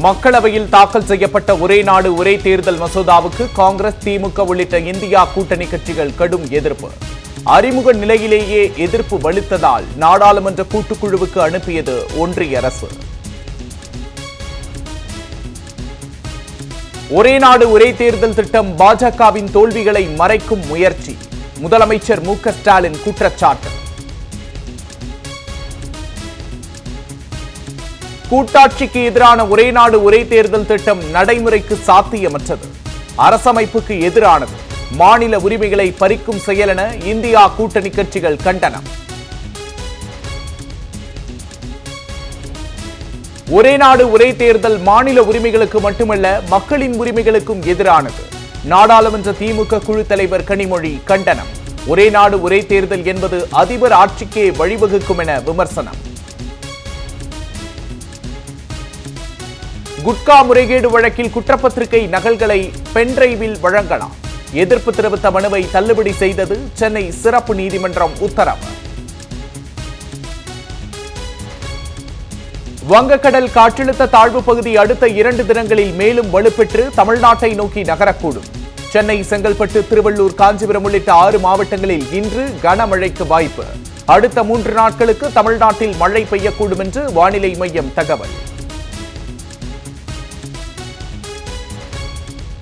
மக்களவையில் தாக்கல் செய்யப்பட்ட ஒரே நாடு ஒரே தேர்தல் மசோதாவுக்கு காங்கிரஸ், திமுக உள்ளிட்ட இந்தியா கூட்டணி கட்சிகள் கடும் எதிர்ப்பு. அறிமுக நிலையிலேயே எதிர்ப்பு வலுத்ததால் நாடாளுமன்ற கூட்டுக்குழுவுக்கு அனுப்பியது ஒன்றிய அரசு. ஒரே நாடு ஒரே தேர்தல் திட்டம் பாஜகவின் தோல்விகளை மறைக்கும் முயற்சி. முதலமைச்சர் மு.க. ஸ்டாலின் குற்றச்சாட்டு. கூட்டாட்சிக்கு எதிரான ஒரே நாடு ஒரே தேர்தல் திட்டம் நடைமுறைக்கு சாத்தியமற்றது, அரசமைப்புக்கு எதிரானது, மாநில உரிமைகளை பறிக்கும் செயல் என இந்தியா கூட்டணி கட்சிகள் கண்டனம். ஒரே நாடு ஒரே தேர்தல் மாநில உரிமைகளுக்கு மட்டுமல்ல, மக்களின் உரிமைகளுக்கும் எதிரானது. நாடாளுமன்ற திமுக குழு தலைவர் கனிமொழி கண்டனம். ஒரே நாடு ஒரே தேர்தல் என்பது அதிபர் ஆட்சிக்கே வழிவகுக்கும் என விமர்சனம். குட்கா முறைகேடு வழக்கில் குற்றப்பத்திரிகை நகல்களை பென்டிரைவில் வழங்கலாம். எதிர்ப்பு தெரிவித்த மனுவை தள்ளுபடி செய்தது சென்னை சிறப்பு நீதிமன்றம் உத்தரவு. வங்கக்கடல் காற்றழுத்த தாழ்வு பகுதி அடுத்த 2 தினங்களில் மேலும் வலுப்பெற்று தமிழ்நாட்டை நோக்கி நகரக்கூடும். சென்னை, செங்கல்பட்டு, திருவள்ளூர், காஞ்சிபுரம் உள்ளிட்ட 6 மாவட்டங்களில் இன்று கனமழைக்கு வாய்ப்பு. அடுத்த 3 நாட்களுக்கு தமிழ்நாட்டில் மழை பெய்யக்கூடும் என்று வானிலை மையம் தகவல்.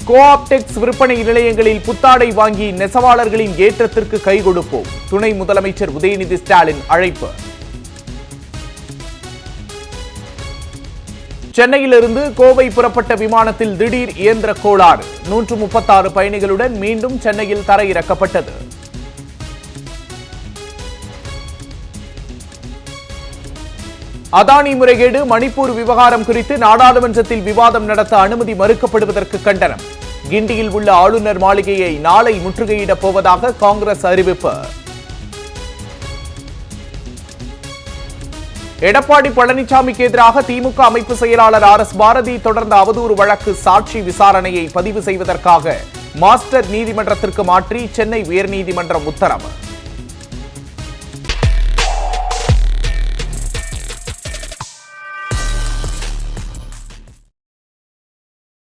கோஆப்டெக்ஸ் விற்பனை நிலையங்களில் புத்தாடை வாங்கி நெசவாளர்களின் ஏற்றத்திற்கு கை கொடுப்போம். துணை முதலமைச்சர் உதயநிதி ஸ்டாலின் அழைப்பு. சென்னையிலிருந்து கோவை புறப்பட்ட விமானத்தில் திடீர் இயந்திர கோளாறு. 136 பயணிகளுடன் மீண்டும் சென்னையில் தரையிறக்கப்பட்டது. அதானி முறைகேடு, மணிப்பூர் விவகாரம் குறித்து நாடாளுமன்றத்தில் விவாதம் நடத்த அனுமதி மறுக்கப்படுவதற்கு கண்டனம். கிண்டியில் உள்ள ஆளுநர் மாளிகையை நாளை முற்றுகையிடப் போவதாக காங்கிரஸ் அறிவிப்பு. எடப்பாடி பழனிசாமிக்கு எதிராக திமுக அமைப்பு செயலாளர் RS பாரதி தொடர்ந்த அவதூறு வழக்கு சாட்சி விசாரணையை பதிவு செய்வதற்காக மாஸ்டர் நீதிமன்றத்திற்கு மாற்றி சென்னை உயர்நீதிமன்றம் உத்தரவு.